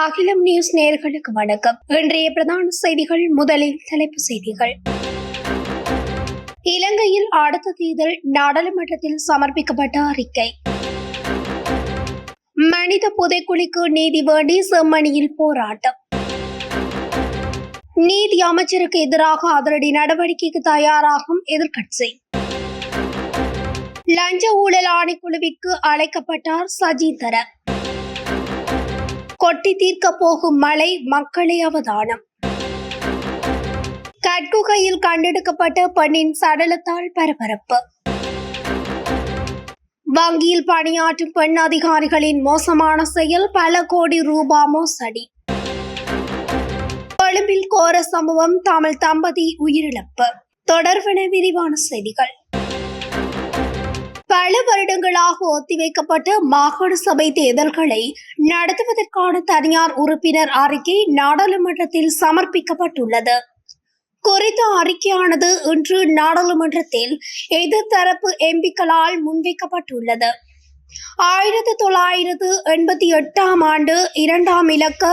அகிலம் நியூஸ் நேயர்களுக்கு வணக்கம். இன்றைய பிரதான செய்திகள். முதலில் தலைப்புச் செய்திகள். இலங்கையில் அடுத்த தேர்தல், நாடாளுமன்றத்தில் சமர்ப்பிக்கப்பட்ட அறிக்கை. மனித புதைக்குழிக்கு நீதி வேண்டி செம்மணியில் போராட்டம். நீதி அமைச்சருக்கு எதிராக அதிரடி நடவடிக்கைக்கு தயாராகும் எதிர்க்கட்சி. லஞ்ச ஊழல் ஆணைக்குழுவிற்கு அழைக்கப்பட்டார் சஜிதர. கொட்டி தீர்க்க போகும் மழை, மக்களை அவதானம். கட்குகையில் கண்டெடுக்கப்பட்ட பெண்ணின் சடலத்தால் பரபரப்பு. வங்கியில் பணியாற்றும் பெண் அதிகாரிகளின் மோசமான செயல், பல கோடி ரூபாய் மோசடி. கொழும்பில் கோர சம்பவம், தமிழ் தம்பதி உயிரிழப்பு. தொடர்பென விரிவான செய்திகள். பல வருடங்களாக ஒத்திவைக்கப்பட்ட மாகாண சபை தேர்தல்களை நடத்துவதற்கான தனியார் உறுப்பினர் அறிக்கை நாடாளுமன்றத்தில் சமர்ப்பிக்கப்பட்டுள்ளது. குறித்த அறிக்கையானது இன்று நாடாளுமன்றத்தில் எதிர்த்தரப்பு எம்பிக்களால் முன்வைக்கப்பட்டுள்ளது. 1988 ஆண்டு 2ஆம் இலக்க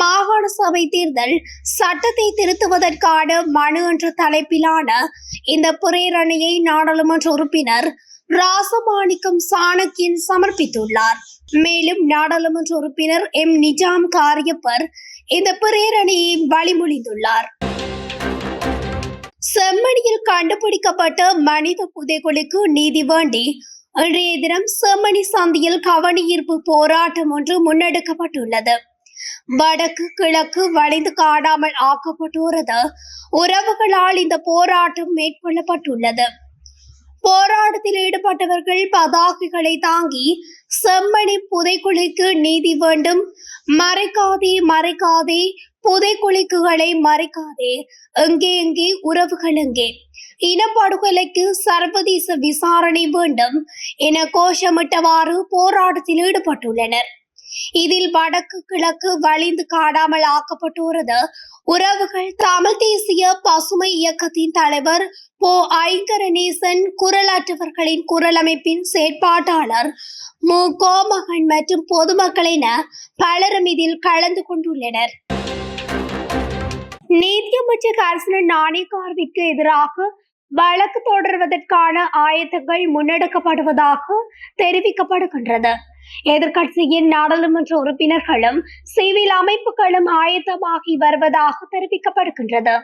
மாகாண சபை தேர்தல் சட்டத்தை திருத்துவதற்கான மனு என்ற தலைப்பிலான இந்த பிரேரணையை நாடாளுமன்ற உறுப்பினர் ராசமாணிக்கம் சாணக்கியன் சமர்ப்பித்துள்ளார். மேலும் நாடாளுமன்ற உறுப்பினர் எம் நிஜாம் காரியப்பர் இந்த பிரேரணையை வழிமொழிந்துள்ளார். செம்மணியில் கண்டுபிடிக்கப்பட்ட மனித புதைகுழிக்கு நீதி வேண்டி இன்றைய தினம் செம்மணி சந்தியில் கவனஈர்ப்பு போராட்டம் ஒன்று முன்னெடுக்கப்பட்டுள்ளது. வடக்கு கிழக்கு வளைந்து காணாமல் ஆக்கப்பட்டோரது உறவுகளால் இந்த போராட்டம் மேற்கொள்ளப்பட்டுள்ளது. போராட்டத்தில் ஈடுபட்டவர்கள் பதாகைகளை தாங்கி செம்மணி புதைக்குழிக்கு நீதி வேண்டும், மறைக்காதே மறைக்காதே புதைக்குழிக்குகளை மறைக்காதே, எங்கே எங்கே உறவுகள் எங்கே, இனப்படுகொலைக்கு சர்வதேச விசாரணை வேண்டும் என கோஷமிட்டவாறு போராட்டத்தில் ஈடுபட்டுள்ளனர். இதில் வடக்கு கிழக்கு வளைந்து காணாமல் ஆக்கப்பட்டோரது உறவுகள் தமிழ் தேசிய பசுமை இயக்கத்தின் தலைவர் போ ஐங்கரநேசன், குரலற்றவர்களின் குரல் அமைப்பின் செயற்பாட்டாளர் மு கோமகன் மற்றும் பொதுமக்கள் என பலரும் இதில் கலந்து கொண்டுள்ளனர். நீதியமைச்சர் கர்சன நாணயக்காரவிற்கு எதிராக வழக்கு தொடர்வதற்கான ஆயத்தங்கள் முன்னெடுக்கப்படுவதாக தெரிவிக்கப்படுகின்றது. எதிர்க்கட்சியின் நாடாளுமன்ற உறுப்பினர்களும் சிவில் அமைப்புகளும் ஆயத்தமாகி வருவதாக தெரிவிக்கப்படுகின்றது.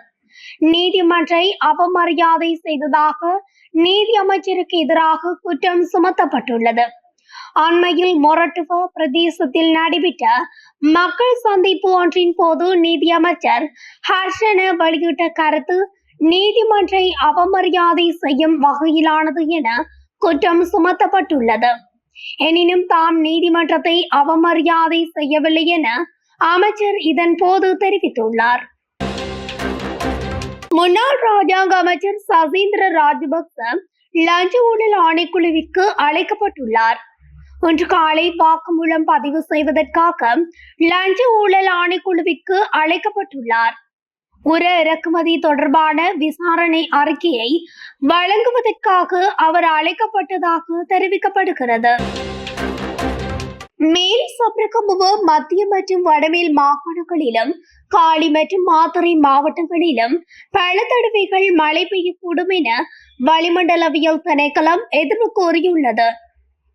நீதிமன்றை அவமரியாதை செய்ததாக நீதி அமைச்சருக்கு எதிராக குற்றம் சுமத்தப்பட்டுள்ளது. அண்மையில் மொரட்டுவ பிரதேசத்தில் நடைபெற்ற மக்கள் சந்திப்பு ஒன்றின் போது நீதியமைச்சர் ஹர்ஷன வெளியிட்ட கருத்து நீதிமன்றை அவமரியாதை செய்யும் வகையிலானது என குற்றம் சுமத்தப்பட்டுள்ளது. எனினும் தாம் நீதிமன்றத்தை அவமரியாதை செய்யவில்லை என அமைச்சர் இதன் போது தெரிவித்துள்ளார். முன்னாள் ராஜாங்க அமைச்சர் சசீந்திர ராஜபக்ச லஞ்ச ஊழல் ஆணைக்குழுவிற்கு அழைக்கப்பட்டுள்ளார். இன்று காலை வாக்குமூலம் பதிவு செய்வதற்காக லஞ்ச ஊழல் ஆணைக்குழுவிற்கு அழைக்கப்பட்டுள்ளார். உர இறக்குமதி தொடர்பான விசாரணை அறிக்கையை வழங்குவதற்காக அவர் அழைக்கப்பட்டதாக தெரிவிக்கப்படுகிறது. மேல் சப்ரகமுவ மத்திய மற்றும் வடமேல் மாகாணங்களிலும் காலி மற்றும் மாத்தறை மாவட்டங்களிலும் பல தடவைகள் மழை பெய்யக்கூடும் என வளிமண்டலவியல் திணைக்களம் எதிர்ப்பு கூறியுள்ளது.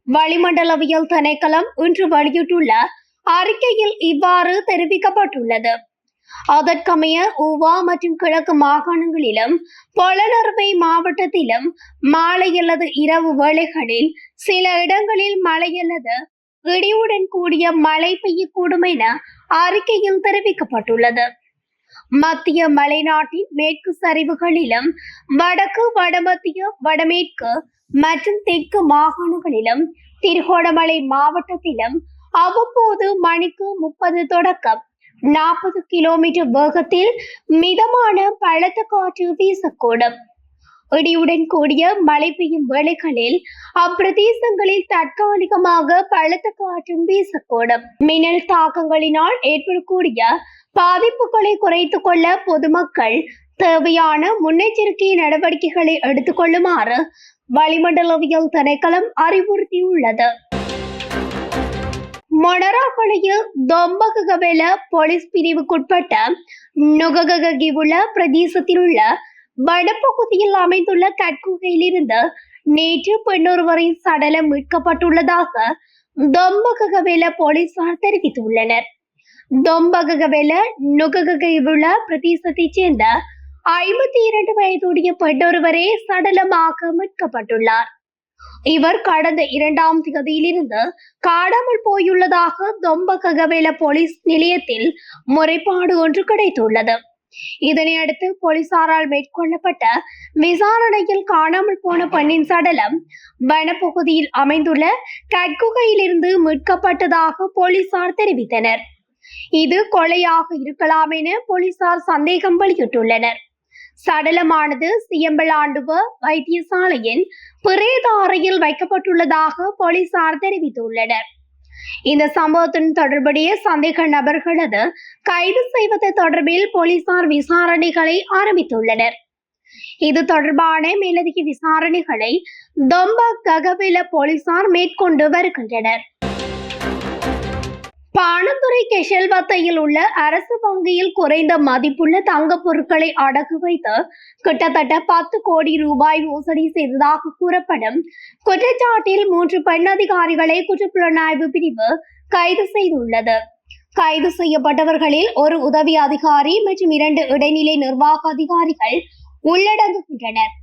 வளிமண்டலவியல் திணைக்களம் இன்று வெளியிட்டுள்ள அறிக்கையில் இவ்வாறு தெரிவிக்கப்பட்டுள்ளது. அதற்கமைய ஊவா மற்றும் கிழக்கு மாகாணங்களிலும் பொலனறுவை மாவட்டத்திலும் மாலை அல்லது இரவு வேளைகளில் சில இடங்களில் மழை அல்லது இடியுடன் கூடிய மழை பெய்யக்கூடும் என அறிக்கையில் தெரிவிக்கப்பட்டுள்ளது. மத்திய மலைநாட்டின் மேற்கு சரிவுகளிலும் வடக்கு வடமத்திய வடமேற்கு மற்றும் தெற்கு மாகாணங்களிலும் திருகோணமலை மாவட்டத்திலும் அவ்வப்போது மணிக்கு 30 தொடக்கம் 40 கிலோமீட்டர் வேகத்தில் மிதமான பலத்த காற்று வீசக்கூடும். இடியுடன் கூடிய மழை பெய்யும் வேளைகளில் அப்பிரதேசங்களில் தற்காலிகமாக பலத்த காற்றும் வீசக்கூடும். மின்னல் தாக்கங்களினால் ஏற்படக்கூடிய பாதிப்புகளை குறைத்துக் கொள்ள பொதுமக்கள் தேவையான முன்னெச்சரிக்கை நடவடிக்கைகளை எடுத்துக் ಮೊನರಾಪಳೆಯ ದೊಂಬಗವೆಲ ಪೊಲೀಸ್ பிரிவுக்குட்பட்ட நுகககிவுள்ள பிரதேசத்தில் உள்ள வனப்பகுதியில் அமைந்துள்ள கட்குகையிலிருந்து நேற்று பெண்ணொருவரின் சடலம் மீட்கப்பட்டுள்ளதாக தொம்பகவெல போலீசார் தெரிவித்துள்ளனர். தொம்பகவெல நுகககிவுள்ள பிரதேசத்தைச் சேர்ந்த 52 வயதுடைய பெண்ணொருவரே சடலமாக மீட்கப்பட்டுள்ளார். இவர் கடந்த 2ஆம் தேதியிலிருந்து காணாமல் போயுள்ளதாக தொம்பகவெல போலீஸ் நிலையத்தில் முறைப்பாடு ஒன்று கிடைத்துள்ளது. இதனையடுத்து போலீசாரால் மேற்கொள்ளப்பட்ட விசாரணையில் காணாமல் போன பெண்ணின் சடலம் வனப்பகுதியில் அமைந்துள்ள கட்குகையிலிருந்து மீட்கப்பட்டதாக போலீசார் தெரிவித்தனர். இது கொலையாக இருக்கலாம் என போலீசார் சந்தேகம் வெளியிட்டுள்ளனர். சடலமானது சியம்பலாண்டுவ வைத்தியசாலையின் பிரேத அறையில் வைக்கப்பட்டுள்ளதாக போலீசார் தெரிவித்துள்ளனர். இந்த சம்பவத்தின் தொடர்புடைய சந்தேக நபர்களது கைது செய்வது தொடர்பில் போலீசார் விசாரணைகளை ஆரம்பித்துள்ளனர். இது தொடர்பான மேலதிக விசாரணைகளை தொம்பகவெல போலீசார் மேற்கொண்டு வருகின்றனர். பாணந்துறை கெஷல்வத்தையில் உள்ள அரசு வங்கியில் குறைந்த மதிப்புள்ள தங்க பொருட்களை அடகு வைத்து கிட்டத்தட்ட 10 கோடி ரூபாய் மோசடி செய்ததாக கூறப்படும் குற்றச்சாட்டில் 3 பெண் அதிகாரிகளை குற்றப்புலனாய்வு பிரிவு கைது செய்துள்ளது. கைது செய்யப்பட்டவர்களில் ஒரு உதவி அதிகாரி மற்றும் 2 இடைநிலை நிர்வாக அதிகாரிகள் உள்ளடங்குகின்றனர்.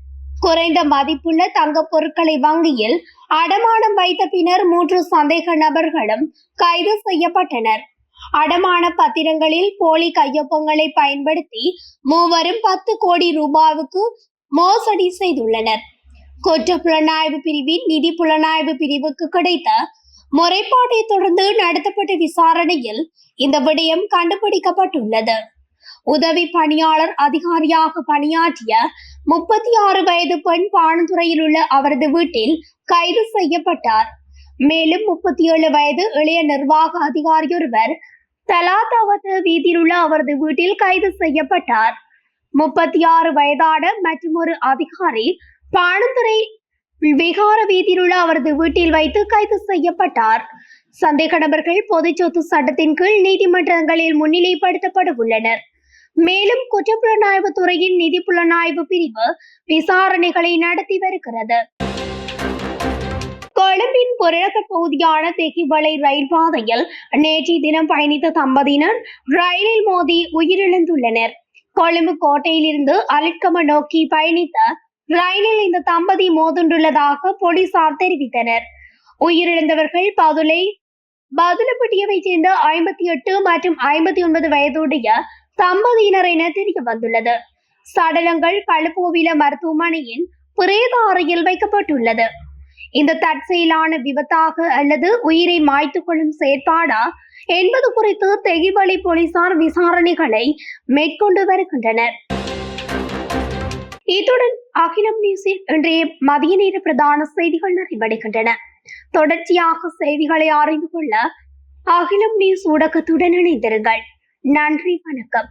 குறைந்த மதிப்புள்ள தங்க பொருட்களை வங்கியில் அடமானம் வைத்த பின்னர் 3 சந்தேக நபர்களும் கைது செய்யப்பட்டனர். அடமான பத்திரங்களில் போலி கையொப்பங்களை பயன்படுத்தி மூவரும் 10 கோடி ரூபாய்க்கு மோசடி செய்துள்ளனர். குற்ற புலனாய்வு பிரிவின் நிதி புலனாய்வு பிரிவுக்கு கிடைத்த முறைப்பாட்டை தொடர்ந்து நடத்தப்பட்ட விசாரணையில் இந்த விடயம் கண்டுபிடிக்கப்பட்டுள்ளது. உதவி பணியாளர் அதிகாரியாக பணியாற்றிய 36 வயது பெண் பாணந்துறையில் உள்ள அவரது வீட்டில் கைது செய்யப்பட்டார். மேலும் 37 வயது இளைய நிர்வாக அதிகாரியொருவர் தலாதாவத் வீதியில் உள்ள அவரது வீட்டில் கைது செய்யப்பட்டார். 36 வயதான மற்றும் ஒரு அதிகாரி பாணந்துறை விகார வீதியில் உள்ள அவரது வீட்டில் வைத்து கைது செய்யப்பட்டார். சந்தேக நபர்கள் பொது சொத்து சட்டத்தின் கீழ் நீதிமன்றங்களில் முன்னிலைப்படுத்தப்பட உள்ளனர். மேலும் குற்றப்புலனாய்வு துறையின் நிதி புலனாய்வு பிரிவு விசாரணைகளை நடத்தி வருகிறது. கொழும்பின் புறநகர் பகுதியான தெஹிவளை ரயில் பாதையில் நேற்றைய தினம் பயணித்த தம்பதியினர் ரயிலில் மோதி உயிரிழந்துள்ளனர். கொழும்பு கோட்டையிலிருந்து அலிட்கம நோக்கி பயணித்த ரயிலில் இந்த தம்பதி மோதுண்டுள்ளதாக போலீசார் தெரிவித்தனர். உயிரிழந்தவர்கள் பதுளப்பட்டியவை சேர்ந்த 58 மற்றும் 59 வயதுடைய தம்பதியினர் என தெரிய வந்துள்ளது. சடலங்கள் களுப்போவில மருத்துவமனையின் பிரேத அறையில் வைக்கப்பட்டுள்ளது. இந்த தற்செயலான விபத்தாக அல்லது உயிரை மாய்த்துக் கொள்ளும் செயற்பாடா என்பது குறித்து தெஹிவளை போலீசார் விசாரணைகளை மேற்கொண்டு வருகின்றனர். இத்துடன் அகிலம் நியூஸில் இன்றைய மதிய நேர பிரதான செய்திகள் நிறைவடைகின்றன. தொடர்ச்சியாக செய்திகளை அறிந்து கொள்ள அகிலம் நியூஸ் ஊடகத்துடன் இணைந்திருங்கள். நன்றி, வணக்கம்.